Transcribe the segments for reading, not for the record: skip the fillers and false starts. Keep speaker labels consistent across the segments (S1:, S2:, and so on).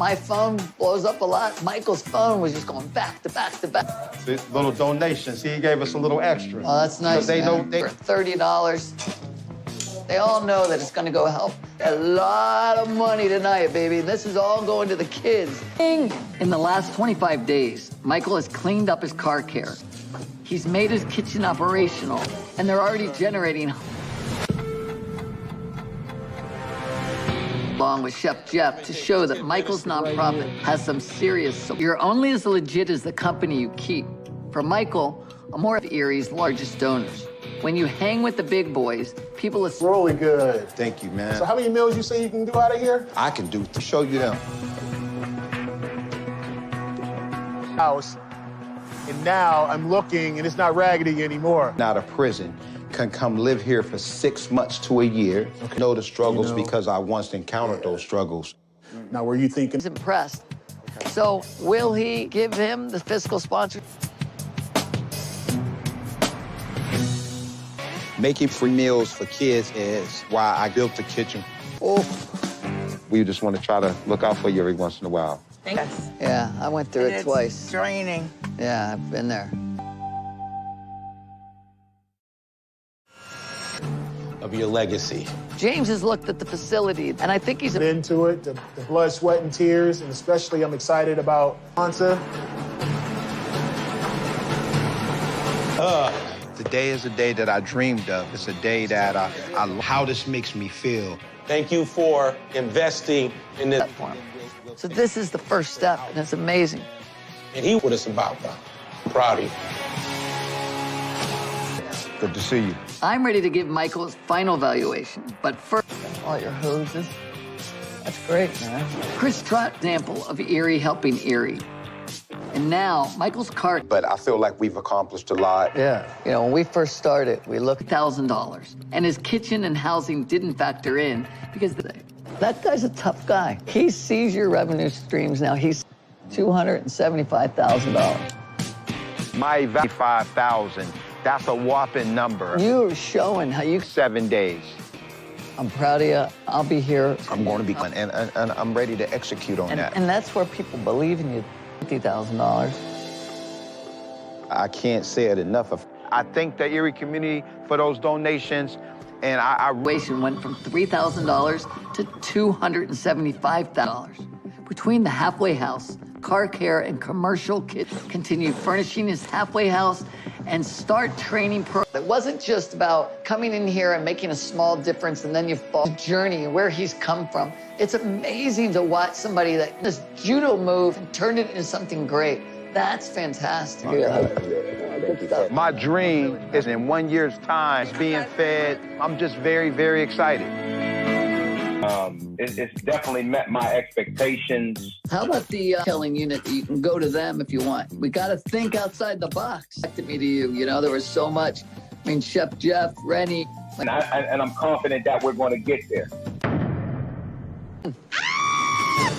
S1: My phone blows up a lot. Michael's phone was just going back to back to back.
S2: See, little donations. He gave us a little extra.
S1: Oh, that's nice,
S2: they
S1: man.
S2: know
S1: For $30. They all know that it's gonna go help a lot of money tonight, baby. This is all going to the kids. In the last 25 days, Michael has cleaned up his car care. He's made his kitchen operational, and they're already generating along with Chef Jeff to show that Michael's nonprofit has some serious. You're only as legit as the company you keep. For Michael, I'm more of Erie's largest donors. When you hang with the big boys, people are
S3: really good.
S2: Thank you, man.
S3: So how many meals you say you can do out of here?
S2: I can do to show you them.
S3: House, and now I'm looking, and it's not raggedy anymore.
S2: Out of prison, can come live here for 6 months to a year. Okay. Know the struggles because I once encountered those struggles.
S3: Now, were you thinking?
S1: He's impressed. Okay. So will he give him the fiscal sponsor?
S2: Making free meals for kids is why I built the kitchen.
S1: Oh.
S2: We just want to try to look out for you every once in a while.
S1: Yes. Yeah, I went through it twice.
S4: It's draining.
S1: Yeah, I've been there.
S5: Of your legacy.
S1: James has looked at the facility, and I think he's
S3: into it, the blood, sweat, and tears, and especially I'm excited about Ansa.
S2: Today is a day that I dreamed of. It's a day that how this makes me feel.
S5: Thank you for investing in this
S1: platform. So this is the first step, and it's amazing.
S5: And he what it's about, though. I'm proud of you.
S2: Good to see you.
S1: I'm ready to give Michael his final valuation, but first, all your hoses. That's great, man. Chris Trott example of Erie helping Erie. And now, Michael's cart.
S2: But I feel like we've accomplished a lot.
S1: Yeah. You know, when we first started, we looked $1,000. And his kitchen and housing didn't factor in because that guy's a tough guy. He sees your revenue streams now. He's $275,000.
S2: My value, 5,000. That's a whopping number.
S1: You're showing how you...
S2: 7 days.
S1: I'm proud of you. I'll be here.
S2: I'm going to be, and I'm ready to execute on that.
S1: And that's where people believe in you. $50,000.
S2: I can't say it enough. I thank the Erie community for those donations, and I
S1: went from $3,000 to $275,000. Between the halfway house, car care, and commercial kit, continue furnishing his halfway house and start training pro. It wasn't just about coming in here and making a small difference and then you fall. The journey, where he's come from. It's amazing to watch somebody that this judo move and turned it into something great. That's fantastic.
S2: My dream is in 1 year's time, being fed. I'm just very, very excited.
S6: It's definitely met my expectations.
S1: How about the killing unit? You can go to them if you want. We got to think outside the box. To me, to you, you know, there was so much. I mean, Chef Jeff, Rennie.
S6: And I'm confident that we're going to get there.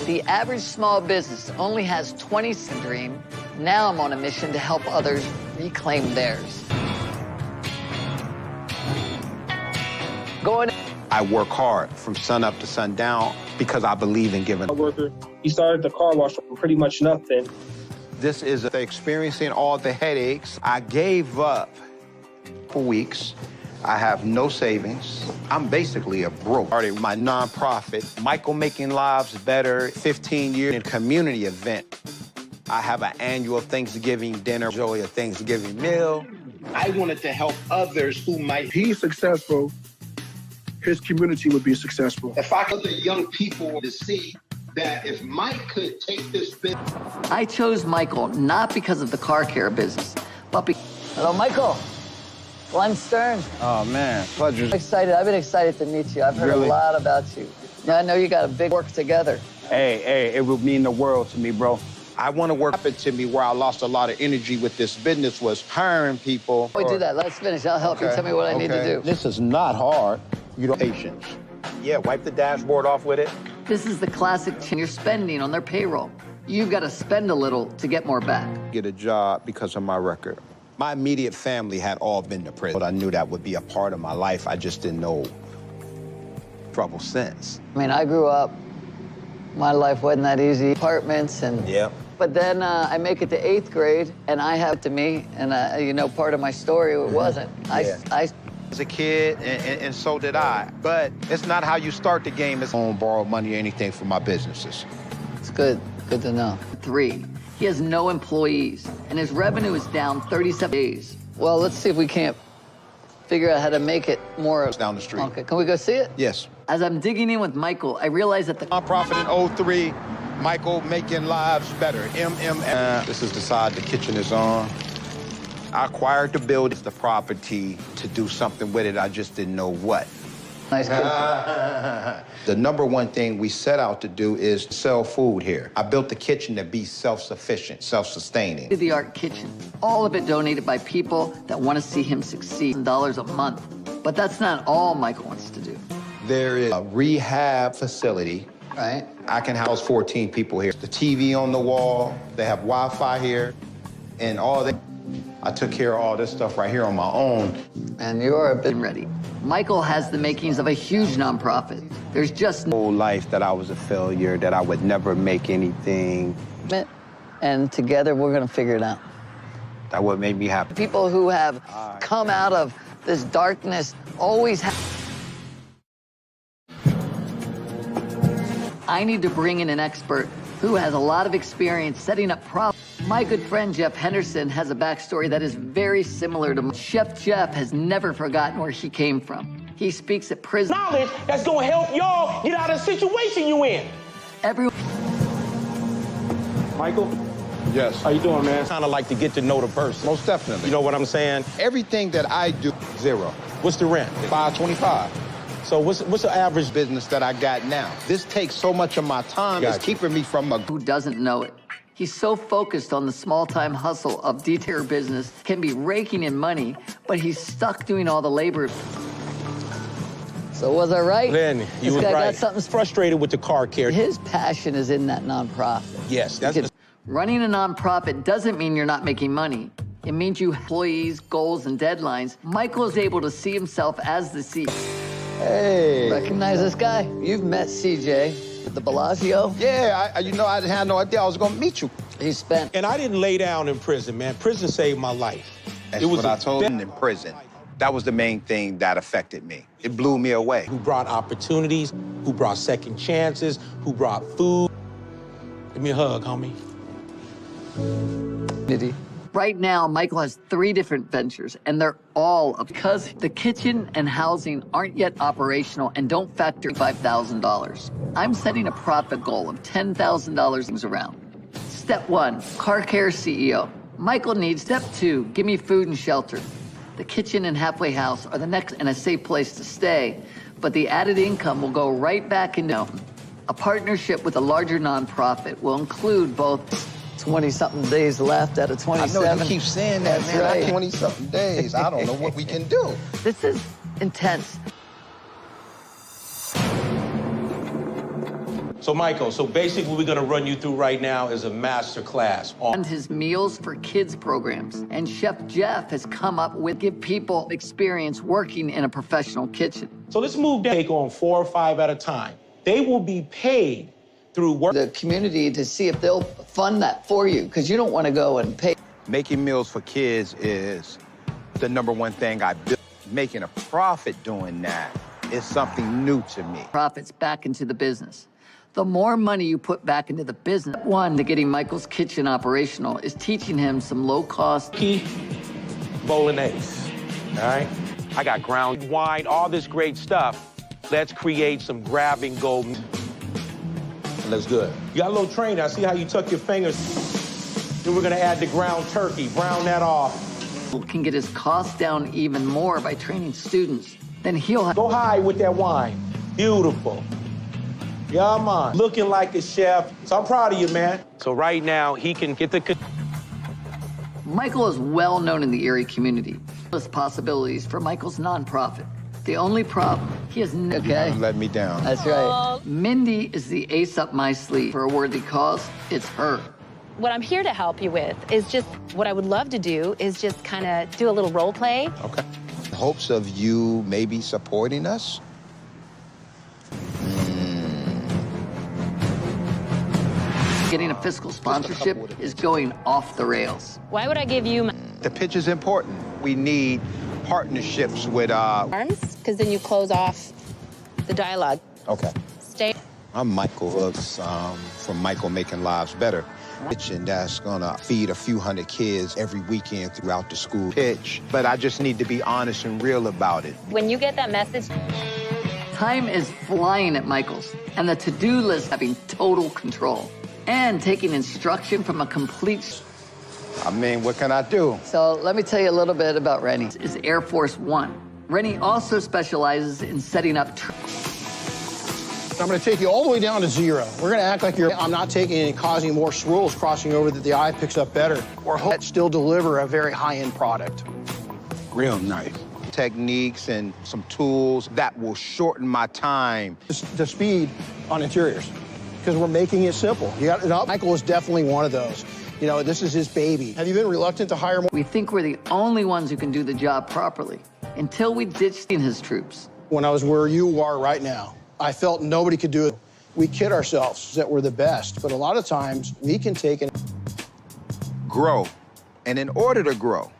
S1: The average small business only has 20 dream. Now I'm on a mission to help others reclaim theirs. Going.
S2: I work hard from sun up to sundown because I believe in giving.
S7: A worker, he started the car wash from pretty much nothing.
S2: This is experiencing all the headaches. I gave up for weeks. I have no savings. I'm basically a broke. Started my nonprofit, Michael Making Lives Better, 15 year community event. I have an annual Thanksgiving dinner, enjoy a Thanksgiving meal.
S5: I wanted to help others who might.
S7: He's successful. His community would be successful.
S5: If I could get young people to see that if Mike could take this business.
S1: I chose Michael not because of the car care business, but because. Hello, Michael. Glenn Stern.
S2: Oh, man, pleasure.
S1: I've been excited to meet you. I've heard a lot about you. Now, I know you got a big work together.
S2: Hey, it would mean the world to me, bro. I want to work it to me where I lost a lot of energy with this business was hiring people.
S1: We do that. Let's finish. I'll help you. Tell me what I need to do.
S2: This is not hard. You don't patience. Yeah, wipe the dashboard off with it.
S1: This is the classic you're spending on their payroll. You've got to spend a little to get more back.
S2: Get a job because of my record. My immediate family had all been to prison. But I knew that would be a part of my life. I just didn't know trouble since.
S1: I mean, I grew up My life wasn't that easy. Apartments and...
S2: Yep.
S1: But then I make it to 8th grade, and I have to me, and you know, part of my story, it wasn't.
S2: Yeah.
S1: I
S2: was a kid, and so did I. But it's not how you start the game. It's I don't borrow money or anything for my businesses.
S1: It's good to know. 3, he has no employees, and his revenue is down 37 days. Well, let's see if we can't figure out how to make it more...
S2: It's down the street.
S1: Okay, can we go see it?
S2: Yes.
S1: As I'm digging in with Michael, I realize that the
S2: Nonprofit in 03, Michael Making Lives Better, MMM. This is the side the kitchen is on. I acquired the building, the property, to do something with it. I just didn't know what.
S1: nice kitchen.
S2: The number one thing we set out to do is sell food here. I built the kitchen to be self-sufficient, self-sustaining.
S1: The art kitchen, all of it donated by people that want to see him succeed. $1 a month. But that's not all Michael wants to do.
S2: There is a rehab facility.
S1: Right.
S2: I can house 14 people here. The TV on the wall, they have Wi-Fi here, and all that. I took care of all this stuff right here on my own.
S1: And you're a bit ready. Michael has the makings of a huge nonprofit. There's just no
S2: Whole life that I was a failure, that I would never make anything.
S1: and together we're gonna figure it out.
S2: That what made me happy.
S1: People who have come out of this darkness always have. I need to bring in an expert who has a lot of experience setting up problems. My good friend Jeff Henderson has a backstory that is very similar to mine. Chef Jeff has never forgotten where he came from. He speaks at prison.
S4: Knowledge that's gonna help y'all get out of the situation you in.
S1: Everyone.
S4: Michael,
S2: Yes.
S4: how you doing, man? Kind of like to get to know the person.
S2: Most definitely.
S4: You know what I'm saying?
S2: Everything that I do, zero.
S4: What's the rent?
S2: $525.
S4: So what's the average
S2: Business that I got now. This takes so much of my time.
S4: Gotcha.
S2: It's keeping me from a...
S1: Who doesn't know it? He's so focused on the small-time hustle of detailer business, can be raking in money, but he's stuck doing all the labor. So was I right?
S4: Lenny, you
S1: This
S4: was
S1: guy
S4: right.
S1: got something
S4: Frustrated with the car care.
S1: His passion is in that nonprofit.
S4: Yes, that's
S1: Running a nonprofit doesn't mean you're not making money. It means you have employees, goals, and deadlines. Michael is able to see himself as the CEO.
S2: Hey.
S1: Recognize this guy? You've met CJ at the Bellagio.
S2: Yeah, I had no idea I was gonna meet you.
S1: He spent
S4: And I didn't lay down in prison, man. Prison saved my life.
S2: That's what I told him in prison. That was the main thing that affected me. It blew me away.
S4: Who brought opportunities, who brought second chances, who brought food. Give me a hug, homie.
S1: Right now, Michael has 3 different ventures, and they're all up because the kitchen and housing aren't yet operational and don't factor $5,000. I'm setting a profit goal of $10,000 around. Step 1, car care CEO. Michael needs step 2, give me food and shelter. The kitchen and halfway house are the next and a safe place to stay, but the added income will go right back into a partnership with a larger nonprofit will include both 20-something days left out of 27.
S2: I know you keep saying that,
S1: That's
S2: man.
S1: right.
S2: 20-something days. I don't know what we can do.
S1: This is intense.
S4: So, Michael, basically what we're gonna run you through right now is a master class on
S1: And his Meals for Kids programs. And Chef Jeff has come up with give people experience working in a professional kitchen.
S4: So let's move down, take on 4 or 5 at a time. They will be paid through work.
S1: The community to see if they'll fund that for you, because you don't want to go and pay.
S2: Making meals for kids is the number one thing I built. Making a profit doing that is something new to me.
S1: Profits back into the business. The more money you put back into the business, one, to getting Michael's kitchen operational is teaching him some low-cost
S4: Bolognese, all right? I got ground wine, all this great stuff. Let's create some grab-and-go. That's good. You got a little training. I see how you tuck your fingers. Then we're gonna add the ground turkey, brown that off.
S1: can get his costs down even more by training students. Then he'll have...
S4: Go high with that wine. Beautiful. Yeah, man. Looking like a chef. So I'm proud of you, man. So right now, he can get the...
S1: Michael is well known in the Erie community. There's possibilities for Michael's nonprofit. The only problem, he has no... Okay?
S2: Let me down.
S1: That's right. Mindy is the ace up my sleeve. For a worthy cause, it's her.
S8: What I'm here to help you with is just, what I would love to do is just kind of do a little role play.
S2: Okay. In hopes of you maybe supporting us?
S1: Getting a fiscal sponsorship is going off the rails.
S8: Why would I give you my
S2: The pitch is important. We need partnerships with
S8: arms? Because then you close off the dialogue.
S2: Okay.
S8: Stay.
S2: I'm Michael Hooks from Michael Making Lives Better. And that's gonna feed a few hundred kids every weekend throughout the school pitch. But I just need to be honest and real about it.
S8: When you get that message,
S1: Time is flying at Michael's, and the to-do list having total control. And taking instruction from a complete...
S2: I mean, what can I do?
S1: So let me tell you a little bit about Rennie. Is Air Force One. Rennie also specializes in setting up...
S7: I'm going to take you all the way down to 0. We're going to act like I'm not taking and causing more swirls crossing over that the eye picks up better, or hope still deliver a very high-end product.
S2: Real nice. Techniques and some tools that will shorten my time.
S7: The speed on interiors, because we're making it simple. Michael is definitely one of those. You know, this is his baby. Have you been reluctant to hire more?
S1: We think we're the only ones who can do the job properly, until we ditched his troops.
S7: When I was where you are right now, I felt nobody could do it. We kid ourselves that we're the best, but a lot of times we can take and
S2: Grow. And in order to grow,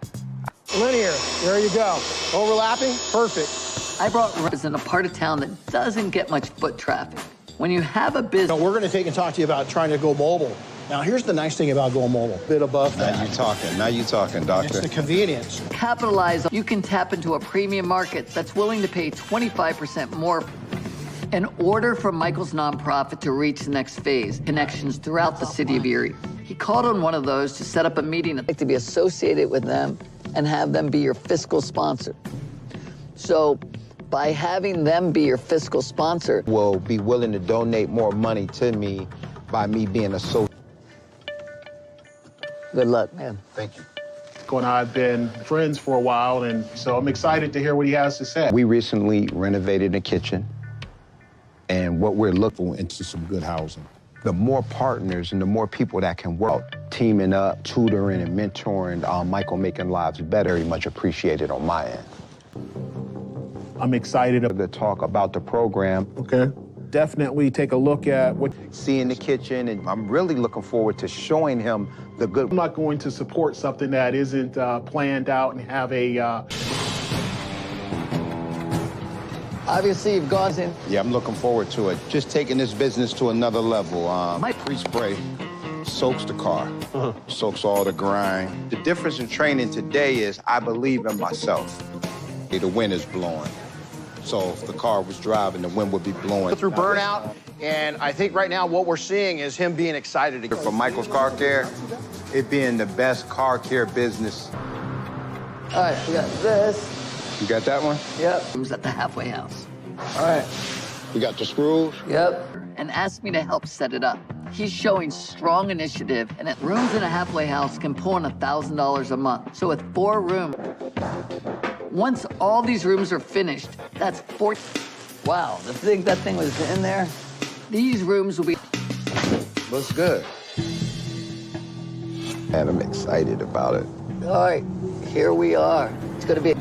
S7: linear. There you go. Overlapping, perfect.
S1: I brought Rose in a part of town that doesn't get much foot traffic. When you have a
S7: Now,
S1: business...
S7: we're going to take and talk to you about trying to go mobile. Now, here's the nice thing about going mobile. A bit above that.
S2: Now you talking, doctor.
S7: It's the convenience.
S1: Capitalize, you can tap into a premium market that's willing to pay 25% more. An order from Michael's nonprofit to reach the next phase, connections throughout the city of Erie. He called on one of those to set up a meeting. I'd like to be associated with them and have them be your fiscal sponsor. So by having them be your fiscal sponsor,
S2: Will be willing to donate more money to me by me being a social.
S1: good luck, man.
S2: Thank you.
S3: And I've been friends for a while, and so I'm excited to hear what he has to say.
S2: We recently renovated the kitchen, and what we're looking into some good housing. The more partners and the more people that can work, teaming up, tutoring and mentoring Michael Making Lives Better, very much appreciated on my end.
S3: I'm excited
S2: To talk about the program,
S3: Okay. Definitely take a look at what...
S2: seeing the kitchen, and I'm really looking forward to showing him the good.
S3: I'm not going to support something that isn't planned out and have a...
S1: Obviously, you've gone in.
S2: Yeah, I'm looking forward to it. Just taking this business to another level.
S1: Mike-
S2: Pre-spray soaks the car, soaks all the grind. The difference in training today is I believe in myself. The wind is blowing. So if the car was driving, the wind would be blowing.
S7: Through burnout, and I think right now what we're seeing is him being excited to
S2: For Michael's Car Care, it being the best car care business.
S1: All right, we got this.
S2: You got that one?
S1: Yep. Rooms at the halfway house.
S2: All right. You got the screws?
S1: Yep. And asked me to help set it up. He's showing strong initiative, and at rooms in a halfway house can pull in $1,000 a month. So with 4 rooms, once all these rooms are finished, that's 4. Wow, to think that thing was in there. These rooms will be.
S2: Looks good. And I'm excited about it.
S1: All right, here we are. It's gonna be.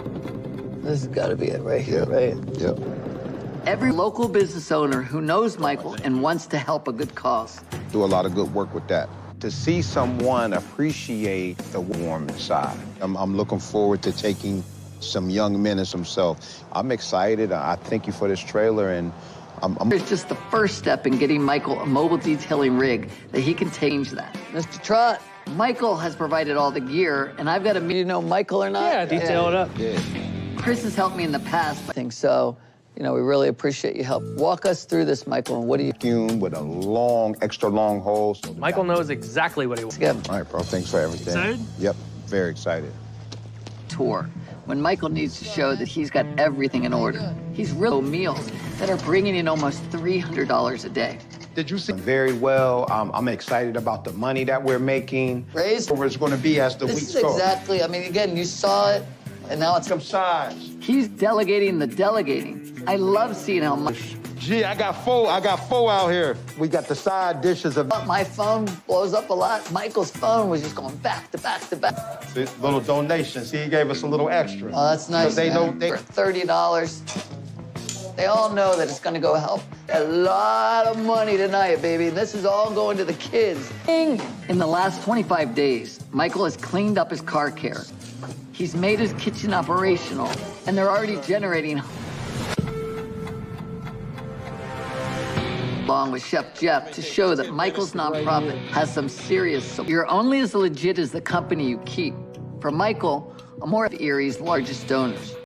S1: This has got to be it right here, right?
S2: Yep.
S1: Every local business owner who knows Michael and wants to help a good cause.
S2: Do a lot of good work with that. To see someone appreciate the warm side. I'm looking forward to taking some young men as himself. I'm excited. I thank you for this trailer, and
S1: It's just the first step in getting Michael a mobile detailing rig that he can change that. Mr. Trott, Michael has provided all the gear, and I've got to meet. You know Michael or not?
S9: Yeah, detail it up.
S2: Yeah.
S1: Chris has helped me in the past. I think so. You know, we really appreciate your help. Walk us through this, Michael, and what do you...
S2: Vacuum with a long, extra long hose.
S9: Michael knows exactly what he wants.
S1: Again,
S2: All right, bro, thanks for everything.
S9: Excited?
S2: Yep, very excited.
S1: tour. When Michael needs to show that he's got everything in order. He's real meals that are bringing in almost $300 a day.
S2: Did you see? Very well. I'm excited about the money that we're making.
S1: Raise?
S2: Where it's going to be as the
S1: This
S2: weeks
S1: is
S2: go.
S1: exactly, I mean, again, you saw it, and now it's...
S2: Some size.
S1: He's delegating the delegating. I love seeing how much...
S2: Gee, I got four out here. We got the side dishes of...
S1: My phone blows up a lot. Michael's phone was just going back to back to back.
S2: See, little donations. He gave us a little extra.
S1: Oh, that's nice,
S2: They
S1: man.
S2: know they...
S1: For $30. They all know that it's gonna go help a lot of money tonight, baby. This is all going to the kids. In the last 25 days, Michael has cleaned up his car care. He's made his kitchen operational, and they're already generating along with Chef Jeff to show that Michael's nonprofit has some serious support. You're only as legit as the company you keep. For Michael, I'm more of Erie's largest donors.